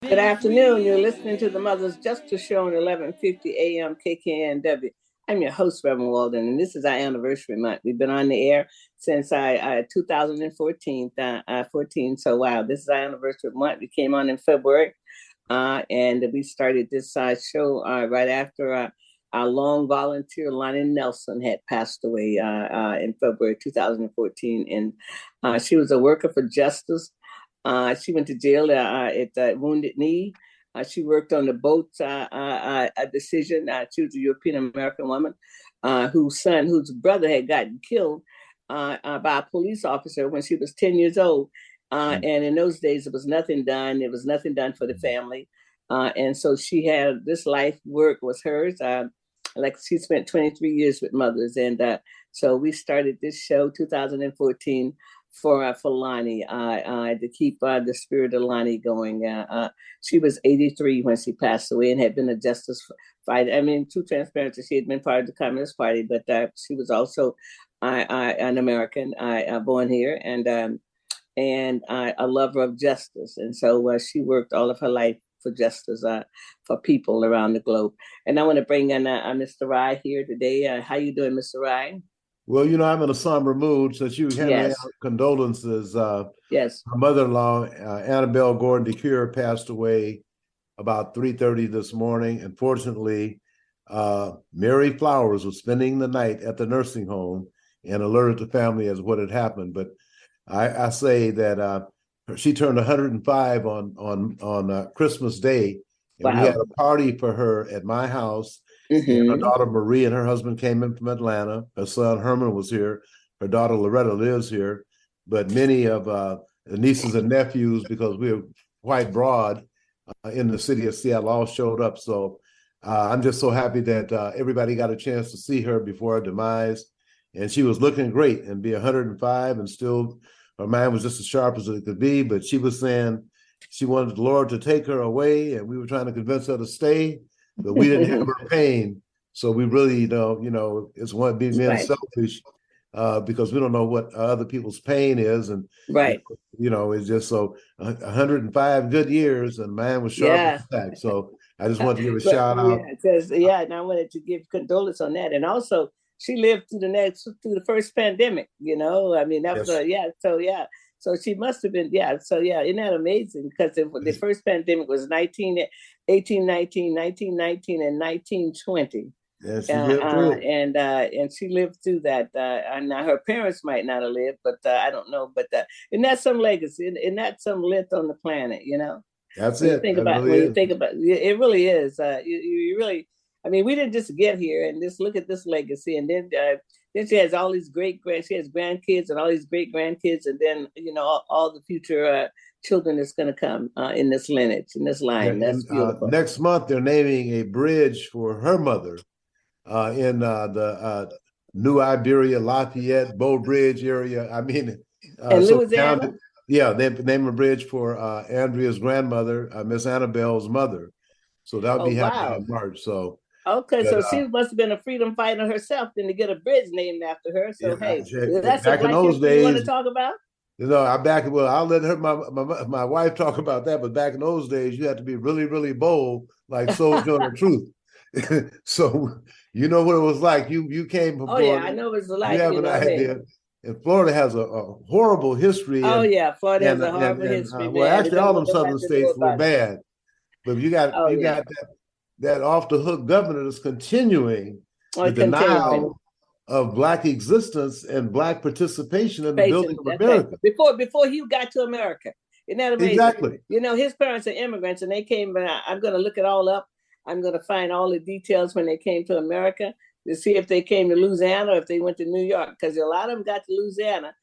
Good afternoon. You're listening to the Mother's Justice Show on 1150 AM KKNW. I'm your host, Reverend Walden, and this is our anniversary month. We've been on the air since 2014. 14. So, wow, this is our anniversary month. We came on in February, and we started this show right after our long volunteer, Lonnie Nelson, had passed away in February 2014. And she was a worker for justice. She went to jail at Wounded Knee. She worked on the boat decision. She was a European American woman whose brother had gotten killed by a police officer when she was 10 years old. And in those days, there was nothing done. There was nothing done for the family. And so she had this life work was hers. Like she spent 23 years with mothers. And so we started this show 2014 for Lonnie to keep the spirit of Lonnie going. She was 83 when she passed away and had been a justice fighter. I mean, true transparency, she had been part of the Communist Party, but she was also an American born here and a lover of justice. And so she worked all of her life for justice for people around the globe. And I want to bring in Mr. Rye here today. How you doing, Mr. Rye? Well, I'm in a somber mood since you handed out condolences. Yes. My mother-in-law, Annabelle Gordon DeCure, passed away about 3:30 this morning. Unfortunately, Mary Flowers was spending the night at the nursing home and alerted the family as what had happened. But I say that she turned 105 on Christmas Day, and we had a party for her at my house. And her daughter Marie and her husband came in from Atlanta. Her son Herman was here. Her daughter Loretta lives here. But many of the nieces and nephews, because we were quite broad in the city of Seattle, all showed up. So I'm just so happy that everybody got a chance to see her before her demise. And she was looking great and be 105 and still her mind was just as sharp as it could be. But she was saying she wanted the Lord to take her away, and we were trying to convince her to stay. But we didn't have her pain, so we really it's one being selfish because we don't know what other people's pain is, and it's just so 105 good years, and man was sharp as that. So I just wanted to give a shout out. And I wanted to give condolence on that, and also she lived through the first pandemic. I mean that was So she must have been, isn't that amazing? Because the first pandemic was 1819, 1919, and 1920. Yes, she lived through it. And she lived through that. And her parents might not have lived, but I don't know. But and that's some legacy, and that's some length on the planet, That's when it. You think about, when you think about it, really is. You really, I mean, we didn't just get here and just look at this legacy, and then she has all these she has grandkids and all these great grandkids, and then all the future children that's going to come in this lineage, in this line. That's beautiful. Next month they're naming a bridge for her mother in the New Iberia, Lafayette, Bow Bridge area. I mean, in Louisiana. They named a bridge for Andrea's grandmother, Miss Annabelle's mother. So that'll be happening in March. So. Okay, so she must have been a freedom fighter herself, then to get a bridge named after her. So that's back in those days. You want to talk about? I'll let her my wife talk about that. But back in those days, you had to be really, really bold, like Soldier on the Truth. So you know what it was like. You came from Florida. I know what it's like. You have an idea. And Florida has a horrible history. Florida has a horrible history. Well, actually, all them southern states were bad. But you got that off the hook governor is continuing the denial of Black existence and Black participation in the building of America. Right. Before he got to America. Isn't that amazing? Exactly. His parents are immigrants and they came, I'm going to look it all up. I'm going to find all the details when they came to America to see if they came to Louisiana or if they went to New York, because a lot of them got to Louisiana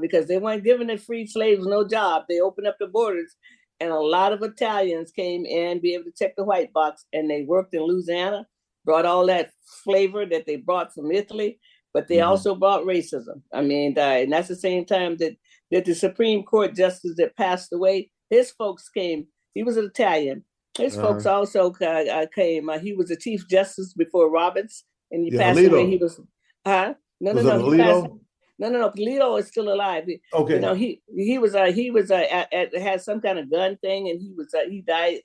because they weren't giving the free slaves no job. They opened up the borders. And a lot of Italians came in, be able to check the white box, and they worked in Louisiana, brought all that flavor that they brought from Italy, but they also brought racism. I mean, and that's the same time that the Supreme Court justice that passed away, his folks came. He was an Italian. His folks also came. He was the Chief Justice before Roberts, and he passed away. He was, No, No. Leo is still alive. Okay. He was had some kind of gun thing, and he died.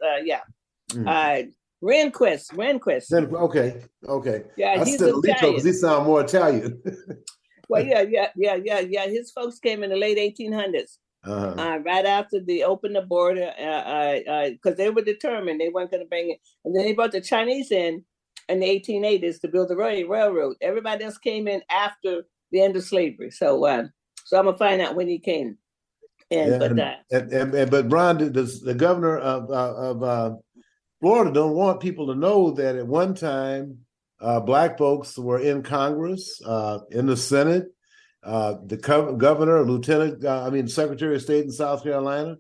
Rehnquist. Okay. Yeah, I he's said Alito because Italian. he sounds more Italian. Well, yeah. His folks came in the late 1800s. Right after they opened the border, because they were determined they weren't going to bring it, and then they brought the Chinese in the 1880s to build the railroad. Everybody else came in after the end of slavery. So I'm gonna find out when he came. But Brian, the governor of Florida don't want people to know that at one time Black folks were in Congress, in the Senate. The governor, lieutenant, Secretary of State in South Carolina,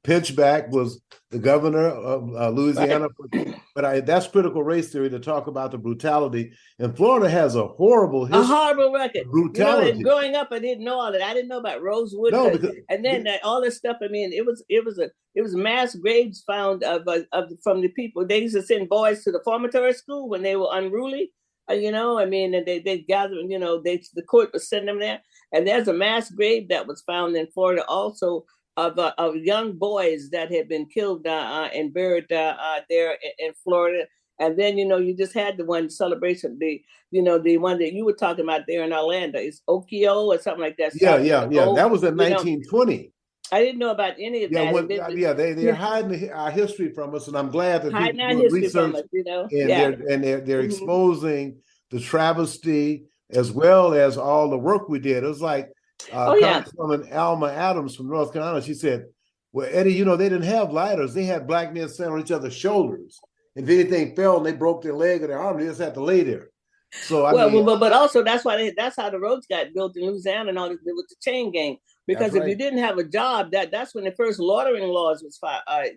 Pinchback was the governor of Louisiana. Right. But that's critical race theory to talk about the brutality. And Florida has a horrible history. A horrible record. Brutality. And growing up, I didn't know all that. I didn't know about Rosewood. No, and then all this stuff. It was mass graves found from the people. They used to send boys to the formatory school when they were unruly. And they gathered. The court would send them there. And there's a mass grave that was found in Florida also of young boys that had been killed and buried there in Florida. And then, you just had the one celebration, the one that you were talking about there in Orlando. It's Okio or something like that. Yeah. That was in 1920. I didn't know about any of that. They're hiding our history from us, and I'm glad that hiding people do research and they're exposing the travesty as well as all the work we did. It was like Congresswoman Alma Adams from North Carolina. She said, "Well, Eddie, they didn't have ladders. They had black men standing on each other's shoulders. If anything fell and they broke their leg or their arm, they just had to lay there." So but also that's how the roads got built in Louisiana and all this with the chain gang. Because if you didn't have a job, that's when the first loitering laws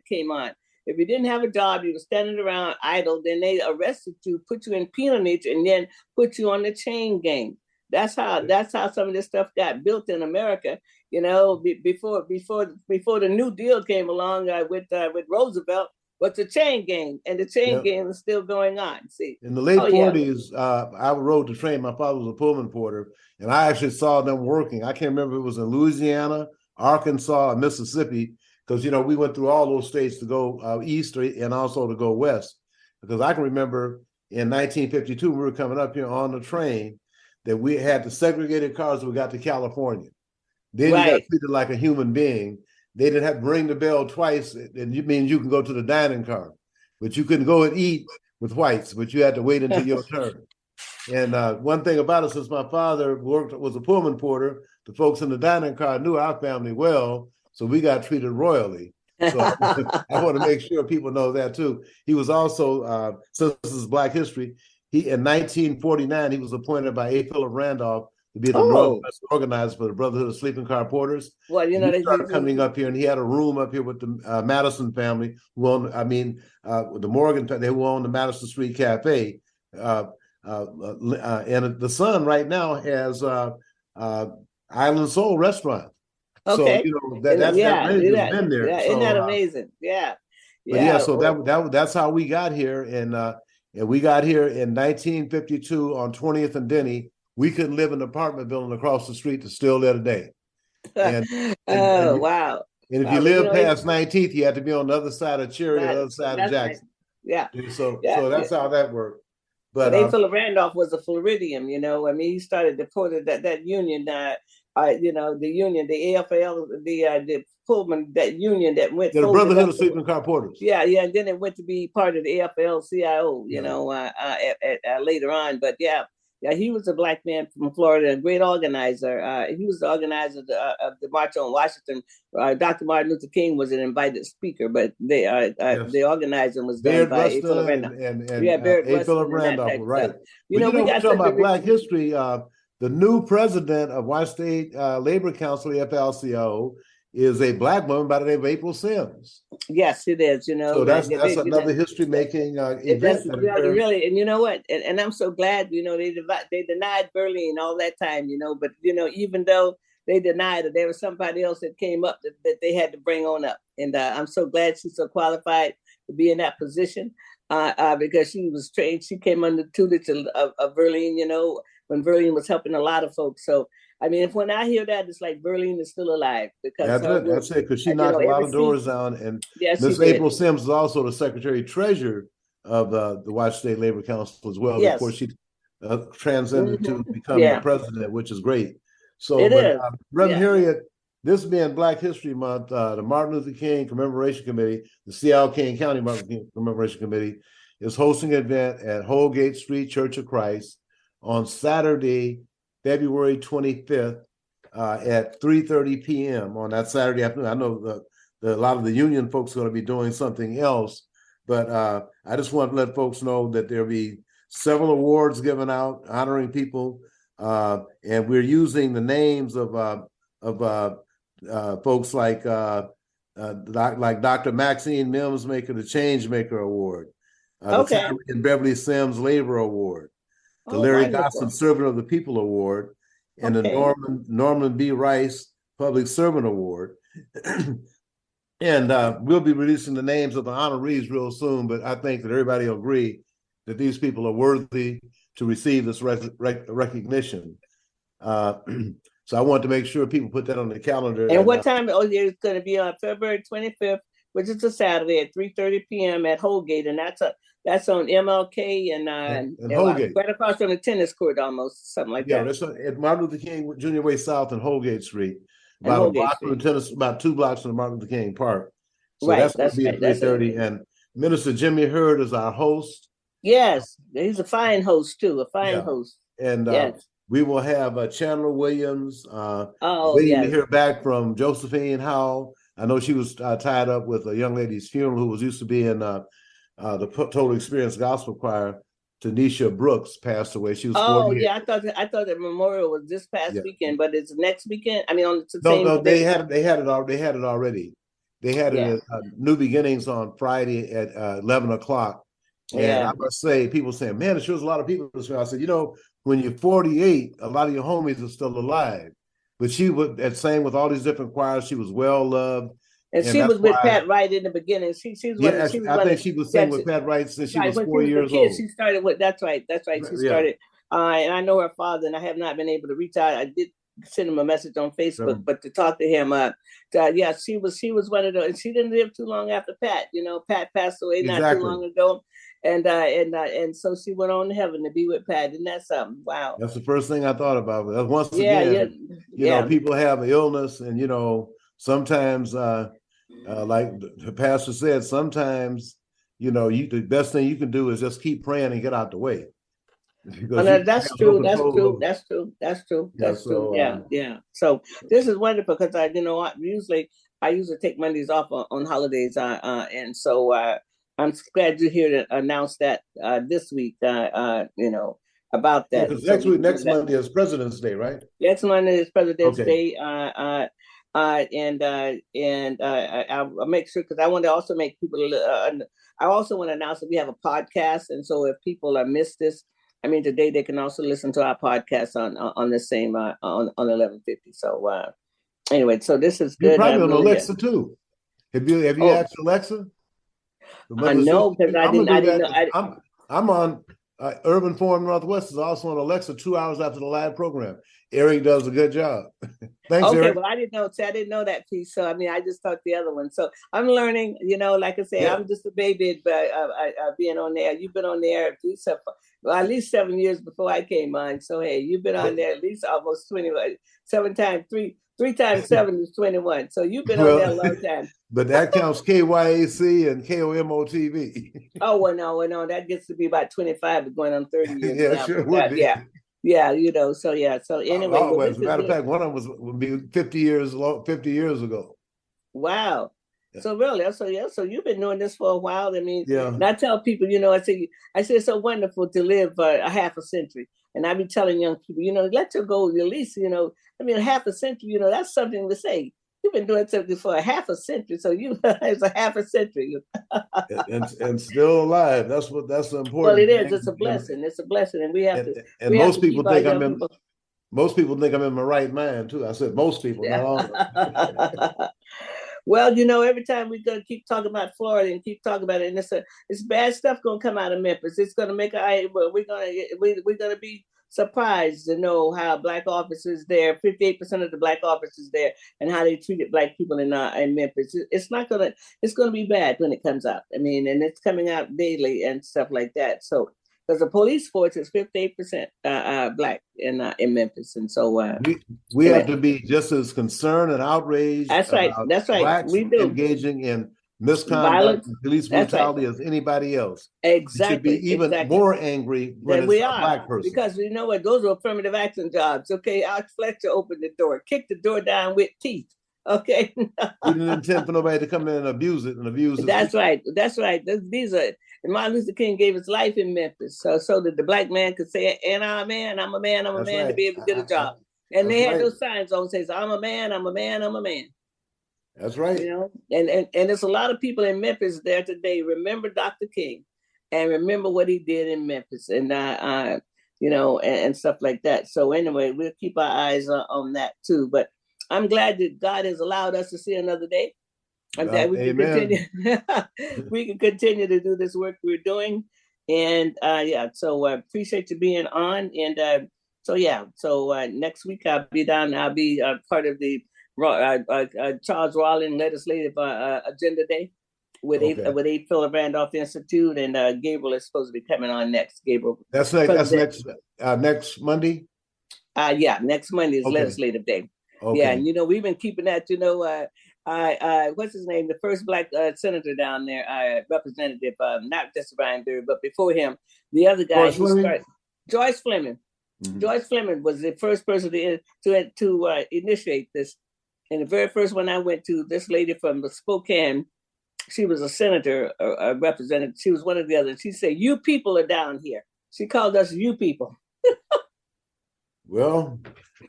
came on. If you didn't have a job, you were standing around idle, then they arrested you, put you in peonage, and then put you on the chain gang. That's how some of this stuff got built in America. Before the New Deal came along with Roosevelt, but the chain gang, and the chain gang is still going on. See, in the late 40s, I rode the train. My father was a Pullman porter, and I actually saw them working. I can't remember if it was in Louisiana, Arkansas, or Mississippi, because we went through all those states to go east and also to go west. Because I can remember in 1952, we were coming up here on the train that we had the segregated cars when we got to California. Then you got treated like a human being. They didn't have to ring the bell twice, and you can go to the dining car, but you couldn't go and eat with whites, but you had to wait until your turn. And one thing about it, since my father was a Pullman porter, the folks in the dining car knew our family well, so we got treated royally. So I want to make sure people know that too. He was also, since this is Black History, in 1949, he was appointed by A. Philip Randolph to be the Northwest organizer for the Brotherhood of Sleeping Car Porters. Well, they started coming up here, and he had a room up here with the Madison family, who owned, the Morgan family, who owned the Madison Street Cafe. And the son right now has Island Soul Restaurant. Okay. So that has been there. Yeah, isn't that amazing? Yeah. So that's how we got here, and we got here in 1952 on 20th and Denny. We couldn't live in an apartment building across the street that's still there today. And wow. And if you live past 19th, you have to be on the other side of Cherry, the other side of Jackson. Right. Yeah. So that's how that worked. But Philip Randolph was a Floridian, he started that union, the union, the AFL, the Pullman, that union that went. The Brotherhood of Sleeping Car Porters. Yeah, and then it went to be part of the AFL-CIO, later on. But yeah, he was a Black man from Florida, a great organizer. He was the organizer of the March on Washington. Dr. Martin Luther King was an invited speaker, but the organizing was done by A. Philip Randolph. A. Philip Randolph, right. We got talking about Black history. The new president of Washington State Labor Council, the FLCO, is a Black woman by the name of April Sims. Yes, it is. So that's another history-making event. Really, and you know what? And I'm so glad. They denied Berlin all that time. But even though they denied it, there was somebody else that came up that they had to bring on up. And I'm so glad she's so qualified to be in that position because she was trained. She came under tutelage of Berlin. When Berlin was helping a lot of folks. So I mean, if when I hear that, it's like Berlin is still alive because That's her it. work, That's it. Because she knocked a lot every of doors season. down. And Yes, she Miss did. April Sims is also the Secretary Treasurer of the Washington State Labor Council as well before Yes. she transcended to become the Yeah, president, which is great. So, it but is. Reverend Yeah. Harriet, this being Black History Month, the Martin Luther King Commemoration Committee, the Seattle King County Martin Luther King Commemoration Committee, is hosting an event at Holgate Street Church of Christ on Saturday, February 25th at 3:30 p.m. on that Saturday afternoon. I know a lot of the union folks are going to be doing something else, but I just want to let folks know that there'll be several awards given out honoring people, and we're using the names of folks like Dr. Maxine Mims Maker, the Change Maker Award, the Okay. Tyree and Beverly Sims Labor Award, the Oh, Larry wonderful. Gosson Servant of the People Award, and Okay. the Norman B. Rice Public Servant Award. And we'll be releasing the names of the honorees real soon, but I think that everybody will agree that these people are worthy to receive this recognition. So I want to make sure people put that on the calendar. And what time? Oh, yeah, it's going to be on February 25th, which is a Saturday at 3:30 p.m. at Holgate, and that's on MLK and Holgate, right across from the tennis court, almost something like that. Yeah, that's at Martin Luther King Jr. Way South and Holgate Street, about a block from the tennis, about 2 blocks from the Martin Luther King Park. So right, that's going to be at 3:30. And Minister Jimmy Hurd is our host. Yes, he's a fine host too. A fine host. And yes. We will have Chandler Williams. Waiting to hear back from Josephine Howell. I know she was tied up with a young lady's funeral who was used to be in the Total Experience Gospel Choir. Tanisha Brooks passed away. She was 48. Yeah, I thought the memorial was this past weekend, but it's next weekend. I mean, on the same. No, they had it already. They had it at New Beginnings on Friday at 11 o'clock. And I must say, people saying, man, it shows a lot of people. I said, when you're 48, a lot of your homies are still alive. But she was sang with all these different choirs. She was well loved. And she was with Pat Wright in the beginning. She was I think she was singing with Pat Wright since she was 4 years old. She started with, that's right. She started, and I know her father, and I have not been able to reach out. I did send him a message on Facebook, but to talk to him, she was one of those, and she didn't live too long after Pat. Pat passed away not too long ago. And so she went on to heaven to be with Pat, and that's something. Wow, that's the first thing I thought about. But once again, people have illness, and sometimes, like the pastor said, sometimes the best thing you can do is just keep praying and get out the way. That's true. That's true. Yeah. So this is wonderful because I usually take Mondays off on holidays, and so. I'm glad you're here to announce that this week, about that. Because next Monday is President's Day, right? Next Monday is President's Day. And I'll make sure, because I want to also make people, I also want to announce that we have a podcast. And so if people missed this, today they can also listen to our podcast on the same, on 1150. So anyway, so this is good. You're probably on Alexa too. Have you asked Alexa? I know, because I didn't know. I'm on Urban Forum Northwest is also on Alexa 2 hours after the live program. Eric does a good job. Thanks, Eric. Well, I didn't know that piece. So I just thought the other one. So I'm learning. Like I say, I'm just a baby, but being on there. You've been on there at least 7 years before I came on. So hey, you've been on there at least almost 21. 3 times 7 is 21. So you've been on there a long time. But that counts KYAC and KOMO-TV. Well, no, that gets to be about 25, going on 30 years. Yeah, sure would be. Yeah, so anyway. As a matter of fact, one of them would be 50 years ago. Wow. Yeah. So really, so you've been doing this for a while. And I tell people, I say it's so wonderful to live a half a century. And I be telling young people, let your go at least, half a century, that's something to say. You've been doing something for a half a century, so it's a half a century. and still alive. That's important. Well, it is. It's a blessing. It's a blessing, and we have to. And most people think I'm in. Most people think I'm in my right mind too. I said most people, not all of them. Well, every time we're gonna keep talking about Florida and keep talking about it, and it's bad stuff gonna come out of Memphis. It's gonna make we're gonna be surprised to know how Black officers there, 58% of the Black officers there, and how they treated Black people in Memphis. It's gonna be bad when it comes out. I mean, and it's coming out daily and stuff like that. So, because the police force is 58% Black in Memphis, and so we have to be just as concerned and outraged. That's right. About That's right. Blacks We do. engaging in misconduct Violence. and police brutality as anybody else. Exactly. We should be even more angry when it's a Black person. Because you know what? Those are affirmative action jobs. Okay, Art Fletcher opened the door, kicked the door down with teeth. Okay. We didn't intend for nobody to come in and abuse it. That's right. That's right. These are. And Martin Luther King gave his life in Memphis, so that the Black man could say, "And I'm a man. I'm a man. I'm a man," to be able to get a job. And they had those signs on says, "I'm a man. I'm a man. I'm a man." That's right. You know, and there's a lot of people in Memphis there today. Remember Dr. King, and remember what he did in Memphis, and you know, and stuff like that. So anyway, we'll keep our eyes on that too. But I'm glad that God has allowed us to see another day, and that we can continue. We can continue to do this work we're doing, and So I appreciate you being on, and so next week I'll be down. I'll be part of the Charles Rawlins Legislative Agenda Day with A. Philip Randolph Institute, and Gabriel is supposed to be coming on next. Gabriel. That's next Monday. Next Monday is Legislative Day. Okay. Yeah, and you know we've been keeping that. You know, what's his name? The first Black senator down there, representative, not just Brian Berry, but before him, the other guy Joyce Fleming. Mm-hmm. Joyce Fleming was the first person to initiate this. And the very first one I went to, this lady from Spokane, she was a senator, a representative. She was one of the others. She said, "You people are down here." She called us "you people." Well,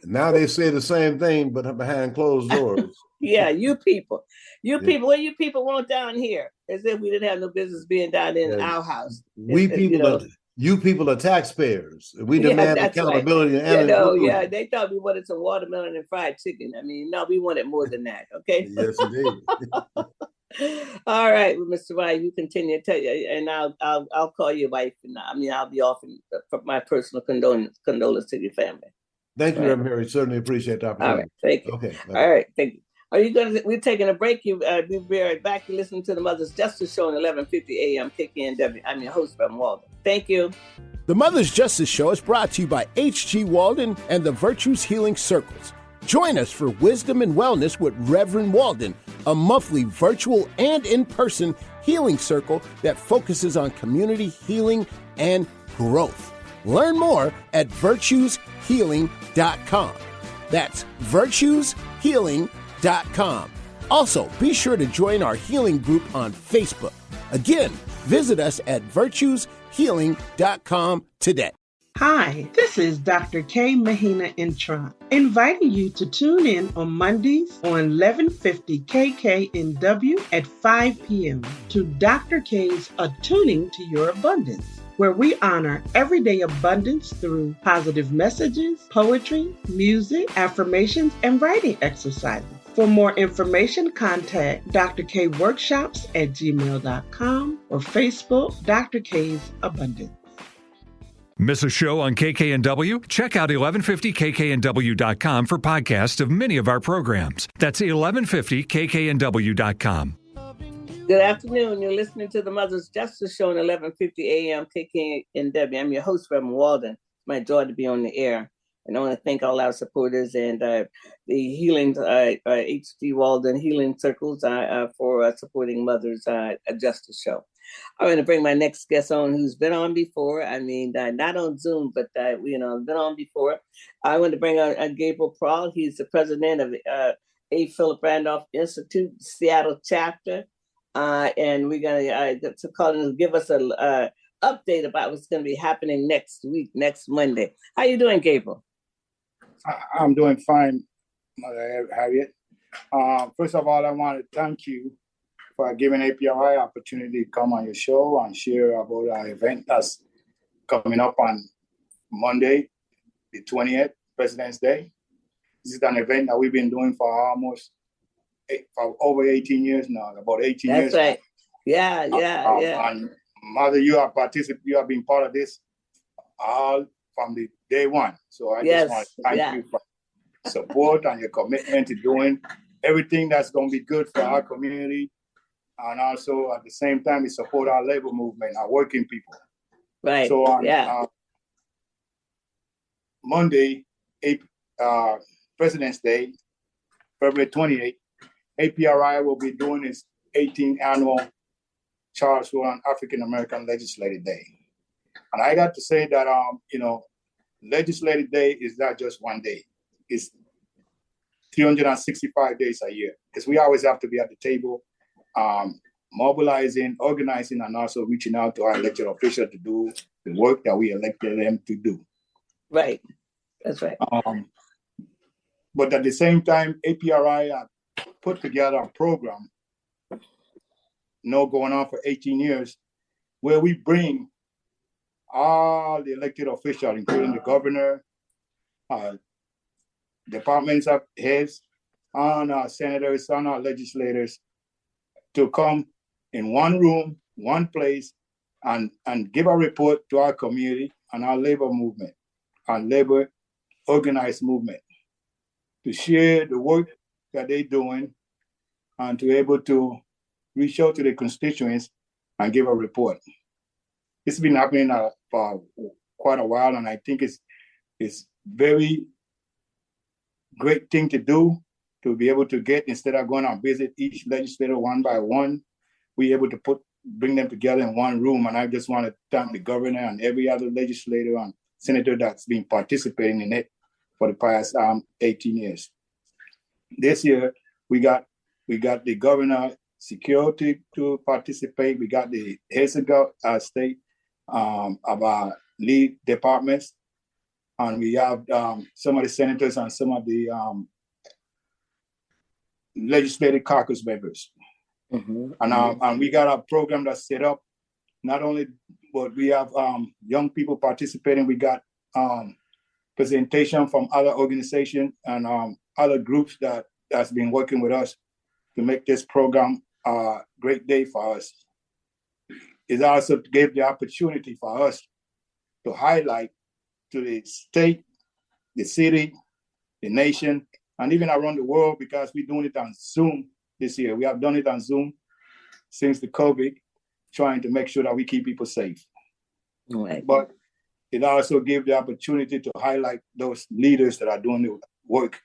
now they say the same thing, but behind closed doors. Yeah, you people. You people, what you people want down here? As if we didn't have no business being down in our house. You people are taxpayers. We demand accountability. Right. They thought we wanted some watermelon and fried chicken. I mean, no, we wanted more than that. Okay. Yes, indeed. All right, well, Mr. White, you continue to tell you, and I'll call your wife, and I'll be offering for my personal condolence to your family. Thank you, Reverend Mary. Certainly appreciate the opportunity. All right, thank you. Okay. All right, thank you. We're taking a break. We'll be right back to listen to the Mother's Justice Show on 1150 AM KKNW. I'm your host, Reverend Walden. Thank you. The Mother's Justice Show is brought to you by H.G. Walden and the Virtues Healing Circles. Join us for Wisdom and Wellness with Reverend Walden, a monthly virtual and in-person healing circle that focuses on community healing and growth. Learn more at virtueshealing.com. That's virtueshealing.com. Also, be sure to join our healing group on Facebook. Again, visit us at virtueshealing.com today. Hi, this is Dr. K. Mahina Intron, inviting you to tune in on Mondays on 1150 KKNW at 5 p.m. to Dr. K's Attuning to Your Abundance, where we honor everyday abundance through positive messages, poetry, music, affirmations, and writing exercises. For more information, contact Dr. K Workshops at gmail.com or Facebook, Dr. K's Abundance. Miss a show on KKNW? Check out 1150kknw.com for podcasts of many of our programs. That's 1150kknw.com. Good afternoon. You're listening to the Mother's Justice Show on 1150 AM KKNW. I'm your host, Reverend Walden. It's my joy to be on the air. And I want to thank all our supporters and the Healing, H.G. Walden Healing Circles for supporting Mother's Justice Show. I'm going to bring my next guest on who's been on before. I mean, not on Zoom, but, been on before. I want to bring on Gabriel Prwal. He's the president of A. Philip Randolph Institute, Seattle chapter. And we're going to call him to give us an update about what's going to be happening next week, next Monday. How you doing, Gabriel? I'm doing fine, Mother Harriett. First of all, I want to thank you for giving APRI opportunity to come on your show and share about our event that's coming up on Monday, the 20th, President's Day. This is an event that we've been doing for for over 18 years now, about 18 years. That's right. Yeah. And Mother, you have been part of this all from the day one. So I Yes, just want to thank yeah. you for support and your commitment to doing everything that's going to be good for our community. And also at the same time, we support our labor movement, our working people. Right. So on Yeah. Monday, President's Day, February 28th, APRI will be doing its 18th annual Charles Schwab African American Legislative Day. And I got to say that, Legislative Day is not just one day. It's 365 days a year, because we always have to be at the table, mobilizing, organizing, and also reaching out to our elected officials to do the work that we elected them to do. Right. That's right. But at the same time, APRI put together a program, going on for 18 years, where we bring all the elected officials, including the governor, departments of heads, and our senators, and our legislators, to come in one room, one place, and give a report to our community and our labor movement, our labor organized movement, to share the work that they're doing and to be able to reach out to the constituents and give a report. It's been happening for quite a while, and I think it's very great thing to do, to be able to get, instead of going and visit each legislator one by one, we able to bring them together in one room. And I just want to thank the governor and every other legislator and senator that's been participating in it for the past 18 years. This year, we got the governor security to participate. We got the heads of state of our lead departments, and we have some of the senators and some of the legislative caucus members. Mm-hmm. And we got a program that's set up. Not only, but we have young people participating. We got presentation from other organizations and other groups that's been working with us to make this program a great day for us. It also gave the opportunity for us to highlight to the state, the city, the nation, and even around the world, because we're doing it on Zoom this year. We have done it on Zoom since the COVID, trying to make sure that we keep people safe. Right. But it also gave the opportunity to highlight those leaders that are doing the work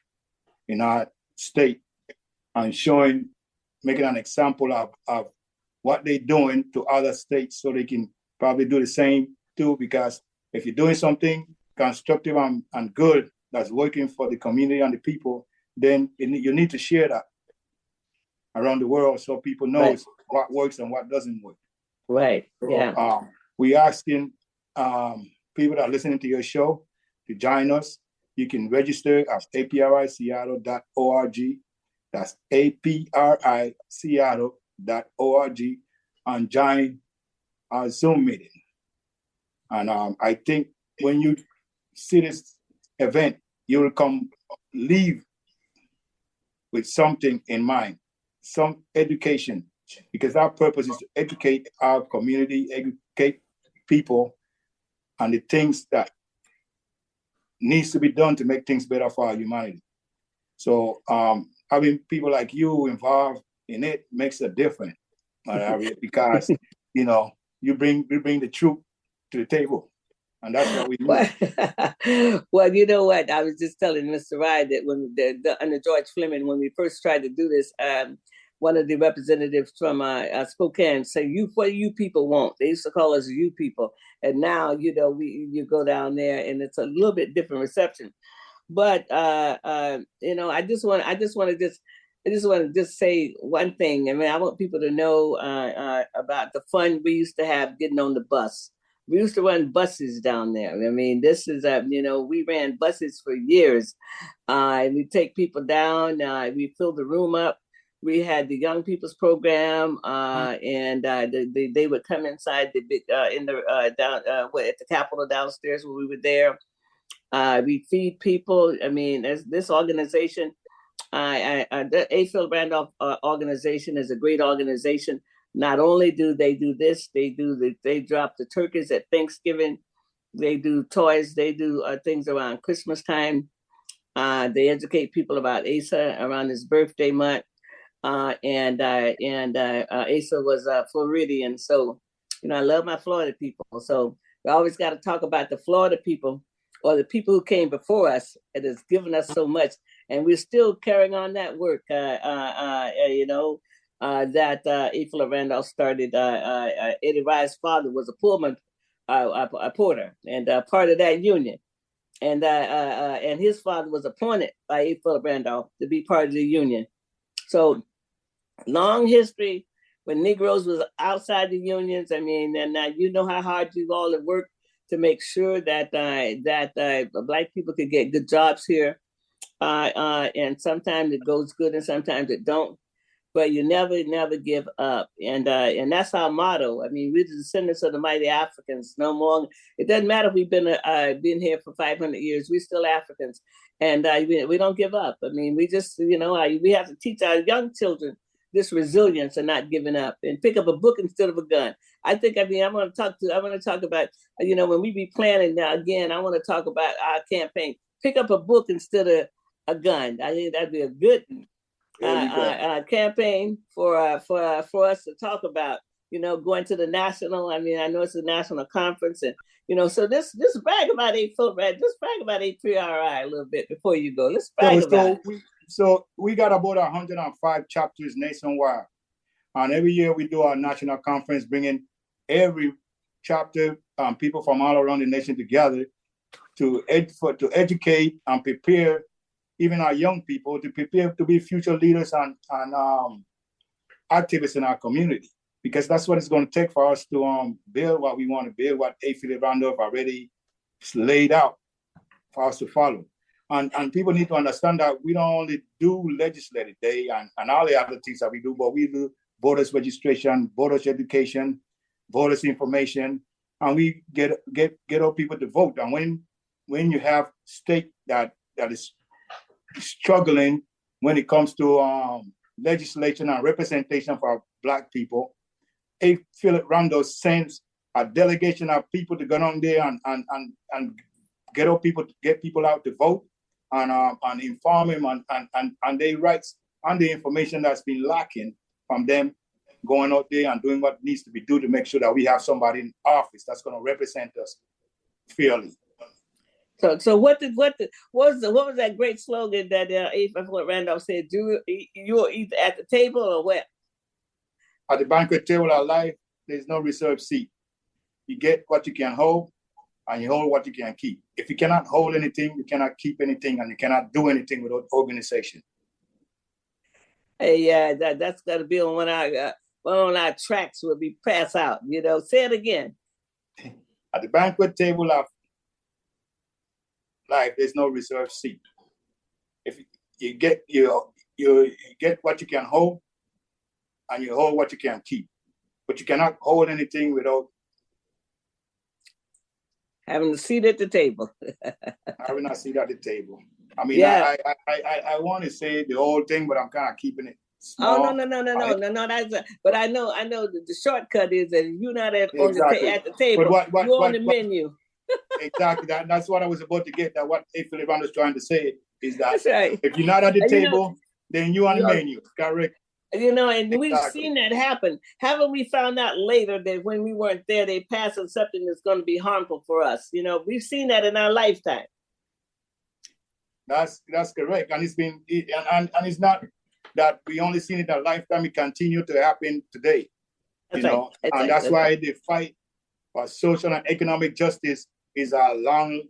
in our state and making an example of what they're doing to other states, so they can probably do the same too. Because if you're doing something constructive and good that's working for the community and the people, then you need to share that around the world so people know what works and what doesn't work. Right. Yeah. So, we asking people that are listening to your show to join us. You can register at apricseattle.org. That's apricseattle.org, and join our Zoom meeting. And I think when you see this event, you will leave with something in mind, some education, because our purpose is to educate our community, educate people on the things that needs to be done to make things better for our humanity. So having people like you involved in it makes a difference, because you bring the truth to the table, and that's what we do. Well, you know what? I was just telling Mr. Ryan that when under George Fleming, when we first tried to do this, one of the representatives from Spokane said, what do you people want? They used to call us you people. And now, you go down there and it's a little bit different reception. But, I just want to just say one thing. I mean, I want people to know about the fun we used to have getting on the bus. We used to run buses down there. I mean, this is, we ran buses for years. And we take people down, we fill the room up. We had the young people's program, and they would come inside the big at the Capitol downstairs when we were there. We feed people. I mean, this organization, the A. Phil Randolph organization is a great organization. Not only do they do this, they drop the turkeys at Thanksgiving. They do toys. They do things around Christmas time. They educate people about Asa around his birthday month. Asa was Floridian. So, I love my Florida people. So we always got to talk about the Florida people or the people who came before us. It has given us so much. And we're still carrying on that work, that Ephrata Randolph started. Eddie Rice's father was a Pullman a porter and part of that union. And his father was appointed by Ephrata Randolph to be part of the union. So long history when Negroes was outside the unions. I mean, and you know how hard you all have worked to make sure that Black people could get good jobs here. And sometimes it goes good and sometimes it don't. But you never give up. And that's our motto. I mean, we're the descendants of the mighty Africans. No more. It doesn't matter if we've been here for 500 years. We're still Africans. And we don't give up. I mean, we just, we have to teach our young children this resilience and not giving up and pick up a book instead of a gun. I want to talk about, when we be planning now, again, I want to talk about our campaign. Pick up a book instead of a gun. I think that'd be a good campaign for us to talk about, going to the national. I mean, I know it's a national conference, and so this brag about A3RI a little bit before you go. Let's brag about it. So we got about 105 chapters nationwide, and every year we do our national conference, bringing every chapter people from all around the nation together to educate and prepare even our young people to prepare to be future leaders and activists in our community, because that's what it's going to take for us to build what we want to build, what Ephrata Randolph already laid out for us to follow. And people need to understand that we don't only do legislative day and all the other things that we do, but we do voters registration, voters education, voters information, and we get our people to vote. And when you have state that is struggling when it comes to legislation and representation for Black people, Ephrata Randolph sends a delegation of people to go down there and get people out to vote and inform them and their rights and the information that's been lacking from them going out there and doing what needs to be done to make sure that we have somebody in office that's going to represent us fairly. So what was that great slogan that Ephrata Randolph said? You're either at the table or where? At the banquet table of life, there's no reserved seat. You get what you can hold, and you hold what you can keep. If you cannot hold anything, you cannot keep anything, and you cannot do anything without organization. Hey, that's got to be on one of our tracks will be passed out. Say it again. At the banquet table of life, there's no reserved seat. If you get what you can hold, and you hold what you can keep, but you cannot hold anything without having a seat at the table. Having a seat at the table. I mean, yeah. I want to say the whole thing, but I'm kind of keeping it small. Oh, no. But I know the shortcut is that you're not at the table. But you're on the menu. Exactly. That's what I was about to get. That what Ephrata Randolph was trying to say is that right. If you're not at the table, then you're on the menu. Correct. And exactly. We've seen that happen. Haven't we found out later that when we weren't there, they passed on something that's going to be harmful for us? We've seen that in our lifetime. That's correct. And it's not that we only seen it in our lifetime. It continues to happen today. That's why the fight for social and economic justice is a long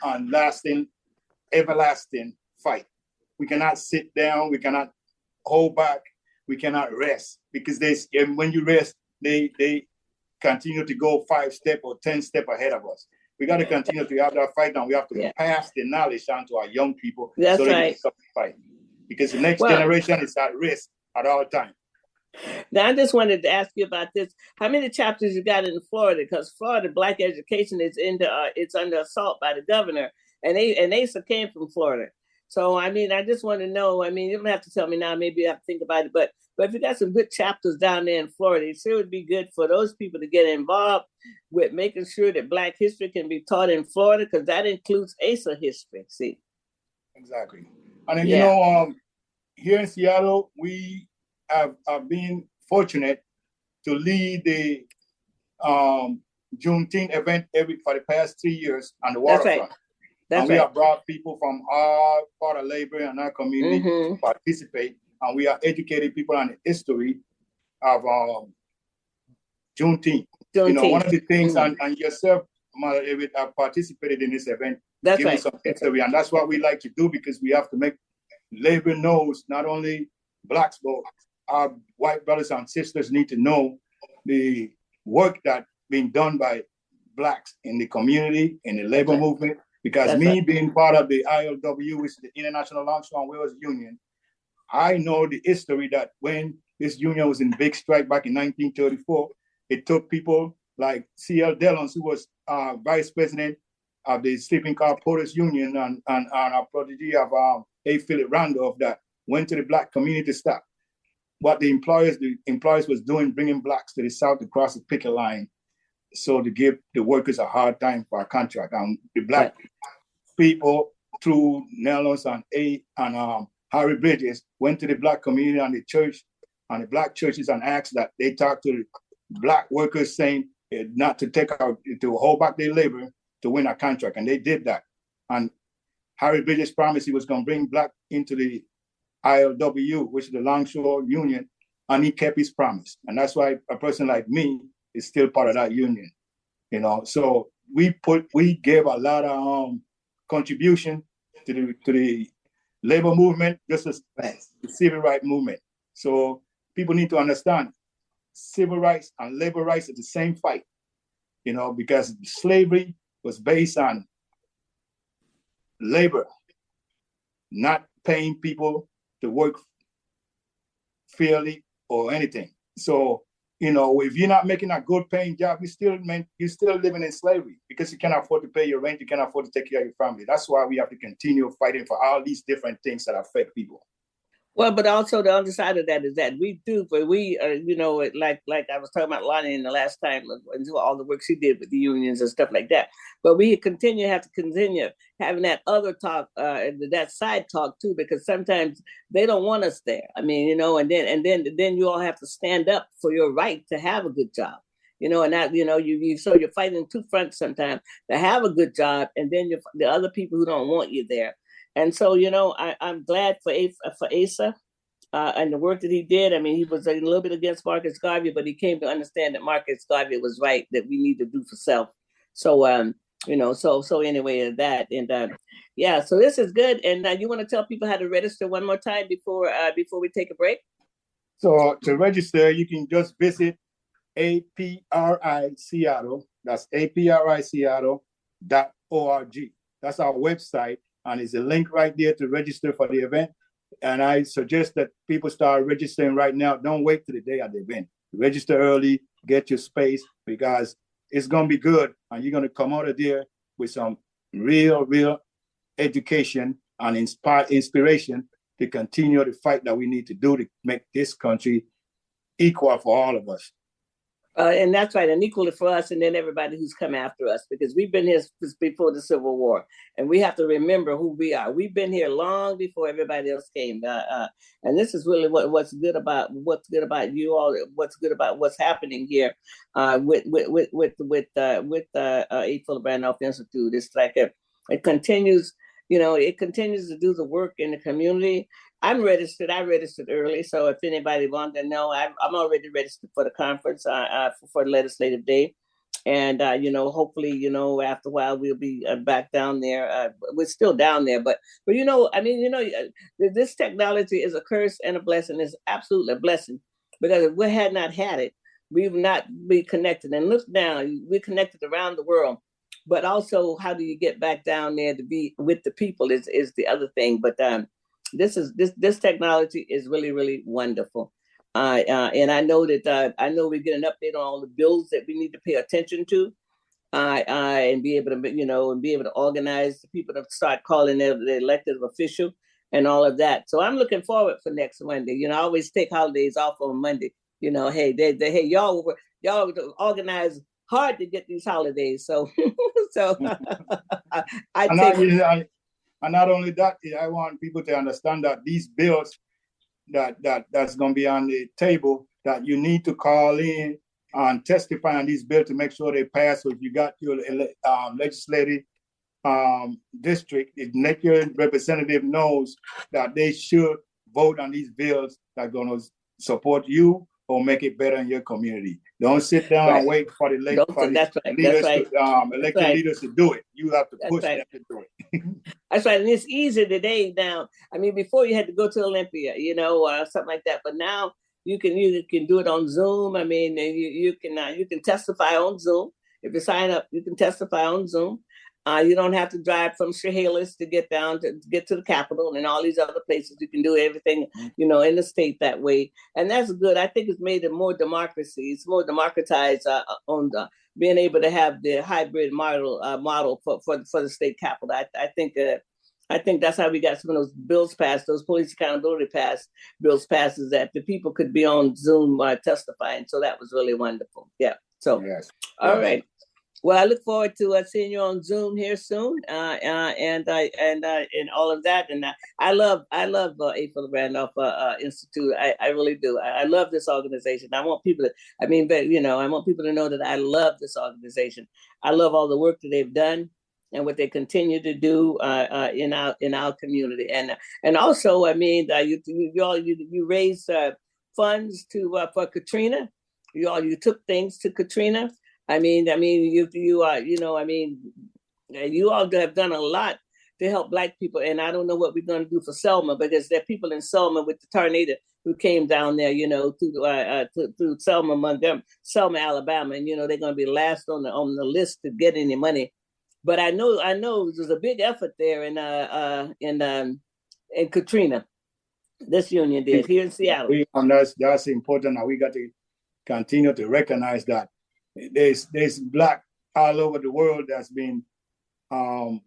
and lasting, everlasting fight. We cannot sit down. We cannot hold back. We cannot rest, because when you rest, they continue to go 5 steps or 10 steps ahead of us. We got to continue to have that fight, and we have to pass the knowledge on to our young people so they can stop the fight, because the next generation is at risk at all times. Now, I just wanted to ask you about this. How many chapters you got in Florida? Because Florida Black education is it's under assault by the governor, and Asa came from Florida. So, I mean, I just want to know, I mean, you don't have to tell me now, maybe you have to think about it, but But if you got some good chapters down there in Florida, it sure would be good for those people to get involved with making sure that Black history can be taught in Florida, because that includes ASA history. See, exactly. And then, you know, here in Seattle, we have been fortunate to lead the Juneteenth event for the past 3 years on the waterfront. That's right. And we have brought people from our part of labor and our community to participate, and we are educating people on the history of Juneteenth. You know, one of the things, and yourself, Mother Harriett, have participated in this event, giving some history, and that's what we like to do, because we have to make labor knows not only Blacks, but our white brothers and sisters need to know the work that's being done by Blacks in the community, in the labor movement. Because being part of the ILW, which is the International Longshore and Whalers Union, I know the history that when this union was in big strike back in 1934, it took people like C.L. Dellons, who was vice president of the Sleeping Car Porters Union, and our protege of A. Philip Randolph, that went to the Black community to stop what the employers was doing, bringing Blacks to the South to cross the picket line, so to give the workers a hard time for a contract. And the Black people, through Nellis and Harry Bridges, went to the Black community and the church and the Black churches and asked that they talk to the Black workers, saying not to to hold back their labor to win a contract. And they did that. And Harry Bridges promised he was going to bring Black into the ILW, which is the Longshore Union, and he kept his promise. And that's why a person like me is still part of that union, you know. So we gave a lot of contribution to the labor movement, just as the civil rights movement. So people need to understand civil rights and labor rights are the same fight, you know, because slavery was based on labor, not paying people to work fairly or anything. So, you know, if you're not making a good paying job, you're still living in slavery, because you cannot afford to pay your rent, you cannot afford to take care of your family. That's why we have to continue fighting for all these different things that affect people. Well, but also the other side of that is that we do, but we, you know, like I was talking about Lonnie in the last time, and all the work she did with the unions and stuff like that. But we have to continue having that other talk, that side talk too, because sometimes they don't want us there. I mean, you know, and then you all have to stand up for your right to have a good job. You know, and that, you know, so you're fighting two fronts sometimes, to have a good job, and then the other people who don't want you there. And so, you know, I'm glad for Asa and the work that he did. I mean, he was a little bit against Marcus Garvey, but he came to understand that Marcus Garvey was right, that we need to do for self. So, you know, so anyway, that, and yeah, so this is good. And you want to tell people how to register one more time before we take a break? So to register, you can just visit APRI Seattle. That's APRISeattle.org. That's our website. And there's a link right there to register for the event. And I suggest that people start registering right now. Don't wait till the day of the event. Register early, get your space, because it's going to be good. And you're going to come out of there with some real education and inspiration to continue the fight that we need to do to make this country equal for all of us. And that's right, and equally for us, and then everybody who's come after us, because we've been here before the Civil War, and we have to remember who we are. We've been here long before everybody else came, and this is really what's good about you all. What's good about what's happening here with A. Philip Randolph Institute. It's like it continues. You know, it continues to do the work in the community. I'm registered. I registered early, so if anybody wants to know, I'm already registered for the conference for Legislative Day, and you know, hopefully, you know, after a while we'll be back down there. We're still down there, but you know, I mean, you know, this technology is a curse and a blessing. It's absolutely a blessing, because if we had not had it, we would not be connected. And look now, we're connected around the world. But also, how do you get back down there to be with the people is the other thing. But this technology is really, really wonderful. And I know that we get an update on all the bills that we need to pay attention to, and be able to, you know, and be able to organize the people to start calling their elected official. and all of that. So I'm looking forward for next Monday. I always take holidays off on Monday. Hey, y'all organize hard to get these holidays. So, I take. And not only that, I want people to understand that these bills that's going to be on the table, that you need to call in and testify on these bills to make sure they pass. So if you got your legislative district, if your representative knows that they should vote on these bills that are going to support you or make it better in your community. Don't sit down and wait for the elected leaders to do it. You have to push them to do it. That's right. And it's easier today now. I mean, before you had to go to Olympia, something like that. But now you can do it on Zoom. I mean, you can testify on Zoom. If you sign up, you can testify on Zoom. You don't have to drive from Chehalis to get to the Capitol and all these other places. You can do everything, in the state that way. And that's good. I think it's made it more democracy. It's more democratized on being able to have the hybrid model for the state capitol. I think that's how we got some of those bills passed, those police accountability bills passed, is that the people could be on Zoom testifying. So that was really wonderful. Yeah. So, yes. All right. Well, I look forward to seeing you on Zoom here soon, and all of that. And I love A. Philip Randolph Institute. I really do. I love this organization. I want people I want people to know that I love this organization. I love all the work that they've done and what they continue to do in our community. And also, I mean, you raised funds for Katrina. You took things to Katrina. I mean, you all have done a lot to help Black people, and I don't know what we're going to do for Selma, because there are people in Selma with the tornado who came down there, through Selma, Alabama, and they're going to be last on the list to get any money. But I know there's a big effort there in Katrina. This union did here in Seattle. That's important. Now we got to continue to recognize that. There's Black all over the world that's been, when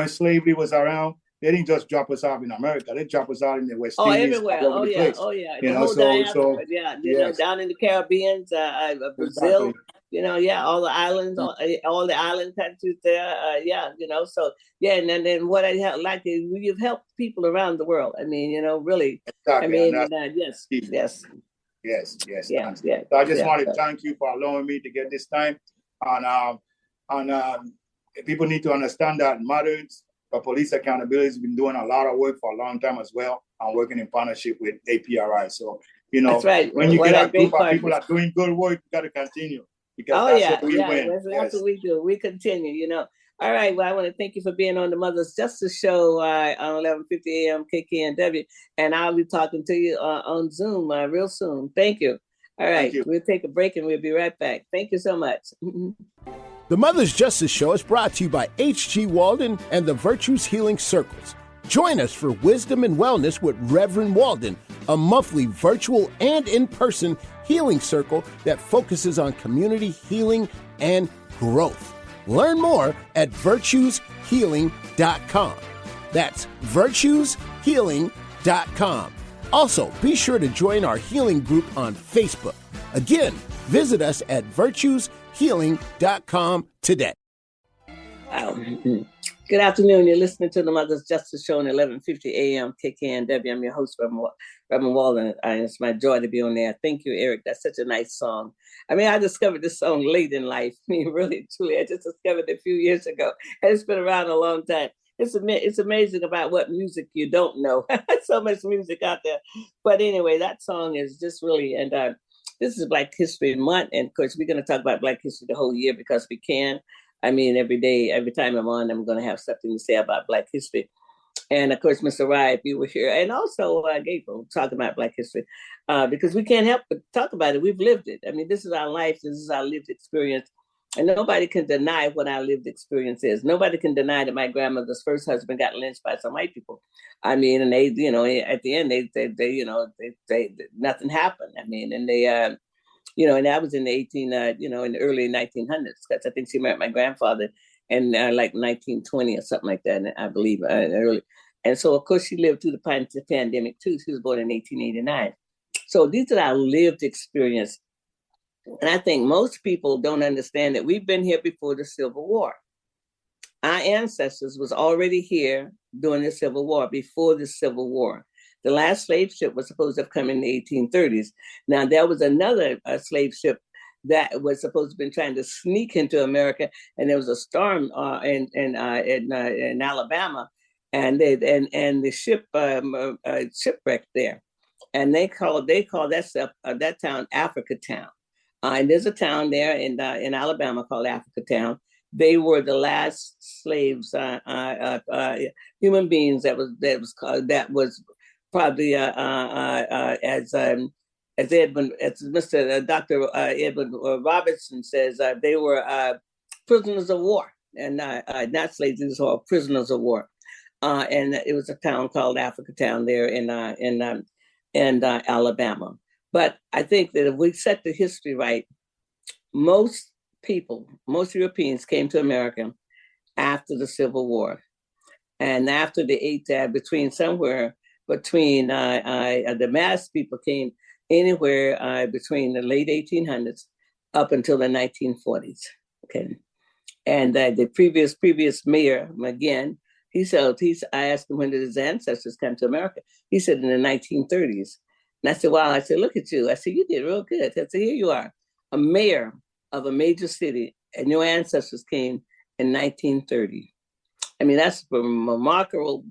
slavery was around, they didn't just drop us off in America. They drop us out in the West Indies. Everywhere. Oh yeah. The whole diaspora, down in the Caribbean, Brazil, exactly. All the islands, all the island countries there. And then what I like is you've helped people around the world. I mean, really. Exactly. I mean, yes. Yes. So I just want to thank you for allowing me to get this time. And people need to understand that Mothers for Police Accountability has been doing a lot of work for a long time as well. I'm working in partnership with APRI. So, that's right. When you get a group of people that are doing good work, you got to continue. Because that's what we win. That's what we do. We continue, All right. Well, I want to thank you for being on the Mother's Justice Show on 11:50 a.m. KKNW, and I'll be talking to you on Zoom real soon. Thank you. All right. We'll take a break and we'll be right back. Thank you so much. The Mother's Justice Show is brought to you by H.G. Walden and the Virtues Healing Circles. Join us for Wisdom and Wellness with Reverend Walden, a monthly virtual and in-person healing circle that focuses on community healing and growth. Learn more at virtueshealing.com. That's virtueshealing.com. Also, be sure to join our healing group on Facebook. Again, visit us at virtueshealing.com today. Wow. Good afternoon. You're listening to the Mother's Justice Show on 11:50 a.m. KKNW. I'm your host, Reverend Walden. It's my joy to be on there. Thank you, Eric. That's such a nice song. I mean, I discovered this song late in life. I mean, really, truly, I just discovered it a few years ago. And it's been around a long time. It's amazing about what music you don't know. So much music out there. But anyway, that song is just really, and this is Black History Month. And of course, we're going to talk about Black history the whole year because we can. I mean, every day, every time I'm on, I'm going to have something to say about Black history. And of course, Mr. Rye, if you were here, and also Gabriel, talking about Black history, because we can't help but talk about it. We've lived it. I mean, this is our life. This is our lived experience. And nobody can deny what our lived experience is. Nobody can deny that my grandmother's first husband got lynched by some white people. I mean, and they, at the end, they nothing happened. I mean, and they, and that was in the in the early 1900s, because I think she married my grandfather in like 1920 or something like that, I believe, early. And so, of course, she lived through the pandemic too. She was born in 1889. So these are our lived experience. And I think most people don't understand that we've been here before the Civil War. Our ancestors was already here during the Civil War, before the Civil War. The last slave ship was supposed to have come in the 1830s. Now, there was another slave ship that was supposed to have been trying to sneak into America, and there was a storm in Alabama, and the ship shipwrecked there, and they call that town Africa Town. And there's a town there in Alabama called Africa Town. They were the last slaves, human beings that was probably as Dr. Edwin Robertson says, they were prisoners of war, and not slaves. These were prisoners of war, and it was a town called Africa Town there in Alabama. But I think that if we set the history right, most Europeans came to America after the Civil War, and after between the mass people came anywhere between the late 1800s up until the 1940s. Okay, and the previous mayor again, I asked him when did his ancestors come to America. He said in the 1930s. And I said, wow. I said, look at you. I said, you did real good. I said, here you are, a mayor of a major city, and your ancestors came in 1930. I mean, that's a remarkable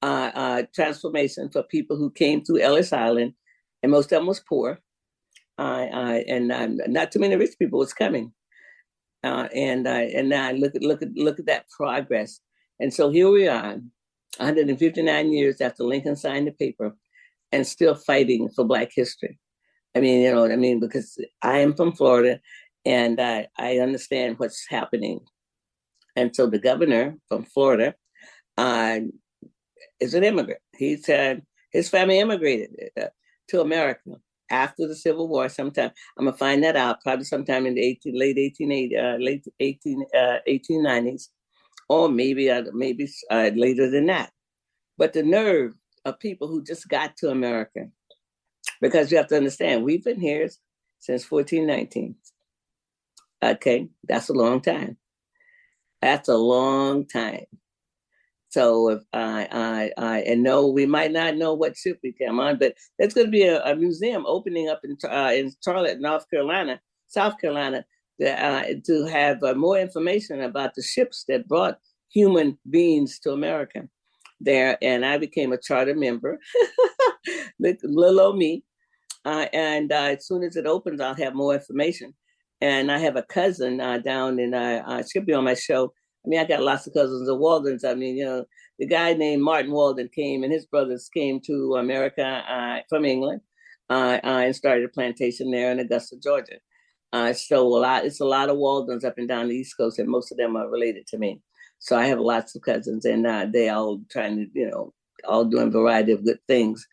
transformation for people who came through Ellis Island, and most of them was poor, and not too many rich people was coming. And now look at that progress. And so here we are, 159 years after Lincoln signed the paper, and still fighting for Black history. I mean, you know what I mean? Because I am from Florida, and I understand what's happening. And so the governor from Florida is an immigrant. He said his family immigrated to America after the Civil War. Sometime I'm gonna find that out. Probably sometime in the late 1890s, or maybe later than that. But the nerve of people who just got to America, because you have to understand, we've been here since 1419. Okay, that's a long time. That's a long time. So if and no, we might not know what ship we came on, but there's going to be a museum opening up in Charlotte, South Carolina, to have more information about the ships that brought human beings to America there. And I became a charter member, little old me. And as soon as it opens, I'll have more information. And I have a cousin down in, she'll be on my show. I mean, I got lots of cousins of Waldens. I mean, you know, the guy named Martin Walden came, and his brothers came to America from England and started a plantation there in Augusta, Georgia. So it's a lot of Waldens up and down the East Coast, and most of them are related to me. So I have lots of cousins, and they all trying to, you know, all doing a variety of good things.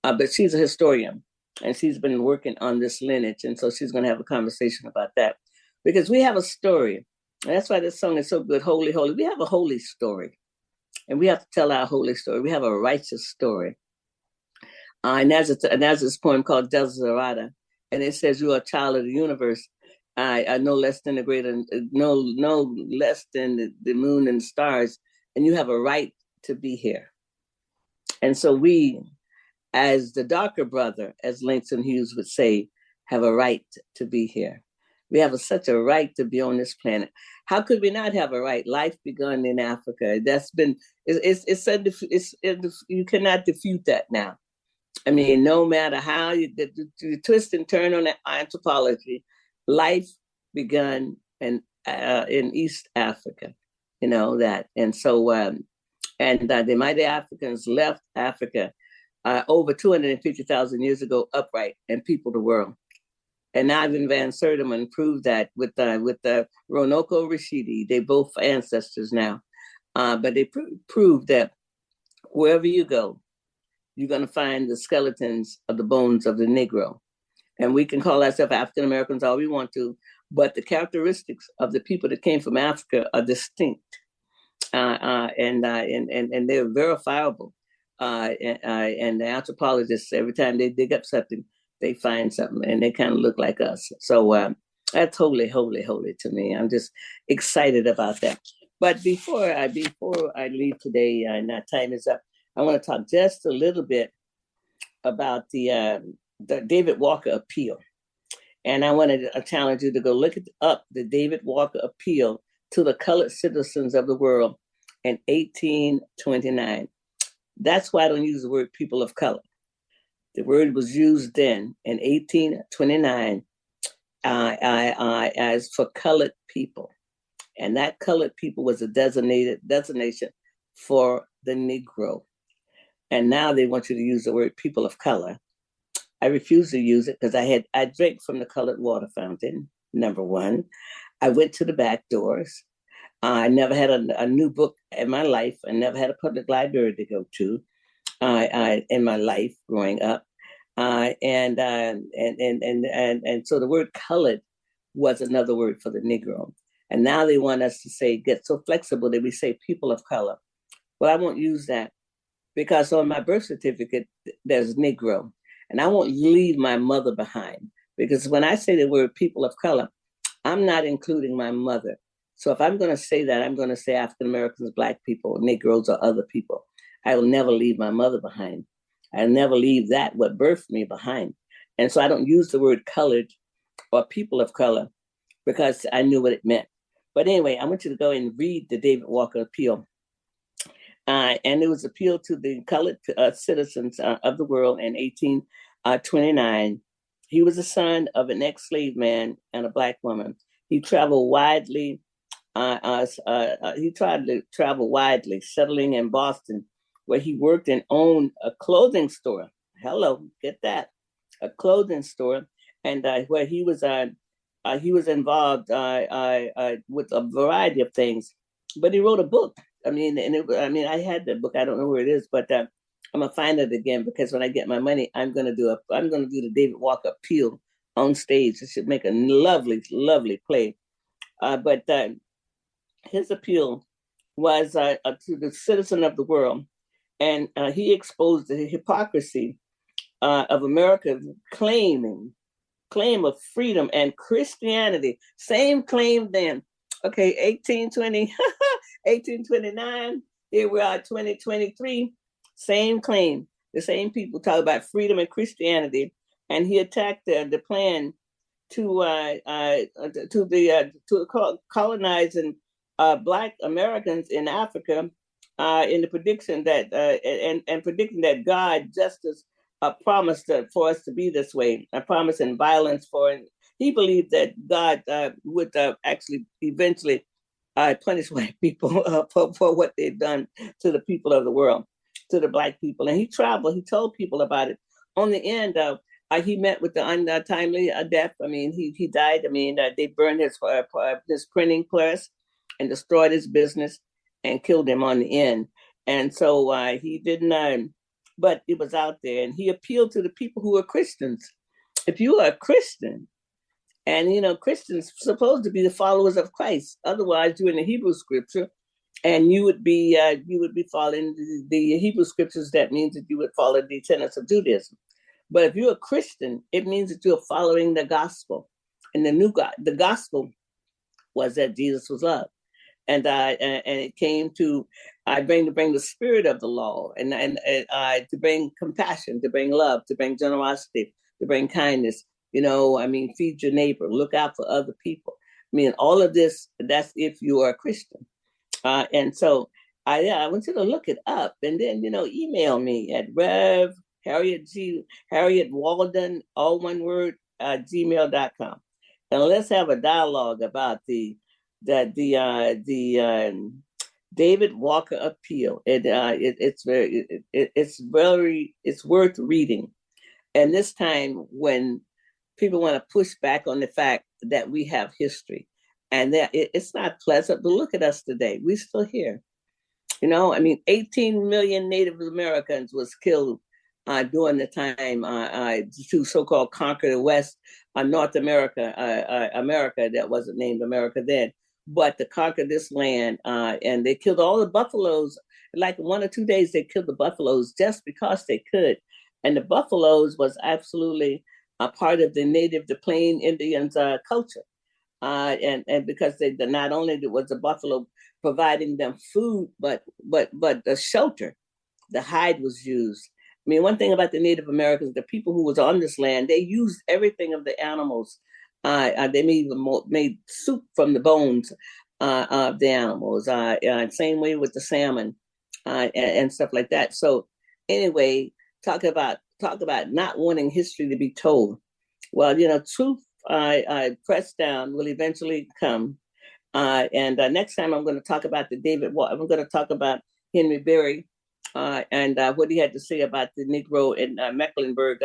But she's a historian, and she's been working on this lineage. And so she's going to have a conversation about that, because we have a story. And that's why this song is so good, Holy, Holy. We have a holy story, and we have to tell our holy story. We have a righteous story. And there's this poem called Desiderata, and it says, you are a child of the universe. No less than no less than the moon and stars, and you have a right to be here. And so we, as the darker brother, as Langston Hughes would say, have a right to be here. We have such a right to be on this planet. How could we not have a right? Life begun in Africa. That's been, you cannot defute that now. I mean, no matter how you twist and turn on anthropology, life begun in East Africa, you know that. And so, the mighty Africans left Africa over 250,000 years ago upright and peopled the world. And Ivan Van Sertima proved that with the Ronoko Rashidi. They both ancestors now, but they proved that wherever you go, you're going to find the skeletons of the bones of the Negro. And we can call ourselves African Americans all we want to, but the characteristics of the people that came from Africa are distinct. and they're verifiable. And the anthropologists, every time they dig up something, they find something, and they kind of look like us. So that's holy, holy, holy to me. I'm just excited about that. But before I leave today, and that time is up, I want to talk just a little bit about the David Walker appeal. And I want to challenge you to go look up the David Walker appeal to the colored citizens of the world in 1829. That's why I don't use the word people of color. The word was used then in 1829 as for colored people. And that colored people was a designation for the Negro. And now they want you to use the word people of color. I refuse to use it because I drank from the colored water fountain, number one. I went to the back doors. I never had a new book in my life. I never had a public library to go to in my life growing up. And so the word colored was another word for the Negro. And now they want us to get so flexible that we say people of color. Well, I won't use that because on my birth certificate, there's Negro. And I won't leave my mother behind, because when I say the word people of color, I'm not including my mother. So if I'm going to say that, I'm going to say African Americans, Black people, Negroes, or other people. I will never leave my mother behind. I'll never leave that, what birthed me, behind. And so I don't use the word colored or people of color because I knew what it meant. But anyway, I want you to go and read the David Walker appeal. And it was appealed to the colored citizens of the world in 1829. He was the son of an ex-slave man and a Black woman. He traveled widely. He tried to travel widely, settling in Boston, where he worked and owned a clothing store. Hello, get that, a clothing store, and where he was involved with a variety of things. But he wrote a book. I had that book. I don't know where it is, but I'm gonna find it again, because when I get my money, I'm gonna do the David Walker appeal on stage. It should make a lovely, lovely play. But his appeal was to the citizen of the world, and he exposed the hypocrisy of America's claim of freedom and Christianity. Same claim then. Okay, 1829, here we are, 2023, same claim. The same people talk about freedom and Christianity, and he attacked the plan to colonizing Black Americans in Africa, in the prediction that and predicting that God justice promised for us to be this way, a promise and violence for. He believed that God would actually eventually punish white people for what they've done to the people of the world, to the Black people. And he traveled, he told people about it. On the end, he met with the untimely death. He died. They burned his printing press and destroyed his business and killed him on the end. And so he didn't, but it was out there. And he appealed to the people who are Christians. If you are a Christian, and Christians supposed to be the followers of Christ. Otherwise, you're in the Hebrew scripture, and you would be following the Hebrew scriptures. That means that you would follow the tenets of Judaism. But if you're a Christian, it means that you're following the gospel. And the gospel was that Jesus was love, and it came to bring the spirit of the law, and to bring compassion, to bring love, to bring generosity, to bring kindness. Feed your neighbor, look out for other people. All of this, that's if you are a Christian. And so I want you to look it up, and then, email me at Harriett Walden, all one word, gmail.com. And let's have a dialogue about the David Walker appeal. It's worth reading. And this time when people want to push back on the fact that we have history, and that it's not pleasant, but look at us today. We're still here. 18 million Native Americans was killed during the time to so-called conquer the West, North America, America that wasn't named America then. but to conquer this land. And they killed all the buffaloes. Like 1 or 2 days, they killed the buffaloes just because they could. And the buffaloes was absolutely a part of the Plain Indians culture. And because not only was the buffalo providing them food, but the shelter, the hide was used. I mean, one thing about the Native Americans, the people who was on this land, they used everything of the animals. They made soup from the bones of the animals. Same way with the salmon and stuff like that. So anyway, talk about not wanting history to be told. Well, truth pressed down will eventually come. And next time I'm going to talk about I'm going to talk about Henry Berry and what he had to say about the Negro in Mecklenburg,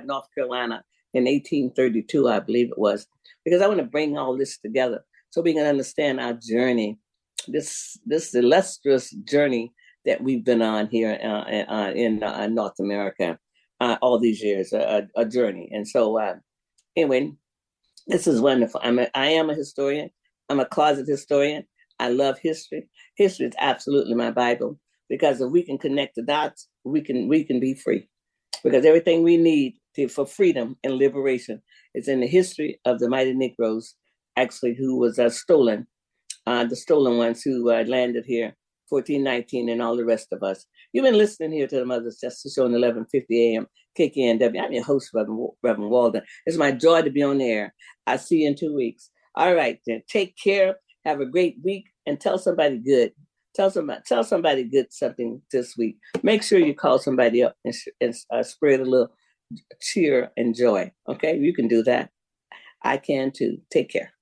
North Carolina in 1832, I believe it was, because I want to bring all this together so we can understand our journey, this illustrious journey that we've been on here in North America all these years, a journey. And so anyway, this is wonderful. I am a historian. I'm a closet historian. I love history. History is absolutely my Bible, because if we can connect the dots, we can be free. Because everything we need for freedom and liberation is in the history of the mighty Negroes, actually, who was stolen, the stolen ones who landed here, 1419, and all the rest of us. You've been listening here to the Mother's Justice Show on 1150 AM, KKNW. I'm your host, Reverend Walden. It's my joy to be on the air. I'll see you in 2 weeks. All right, then. Take care. Have a great week, and tell somebody good. Tell somebody good something this week. Make sure you call somebody up and spread a little cheer and joy. Okay, you can do that. I can too. Take care.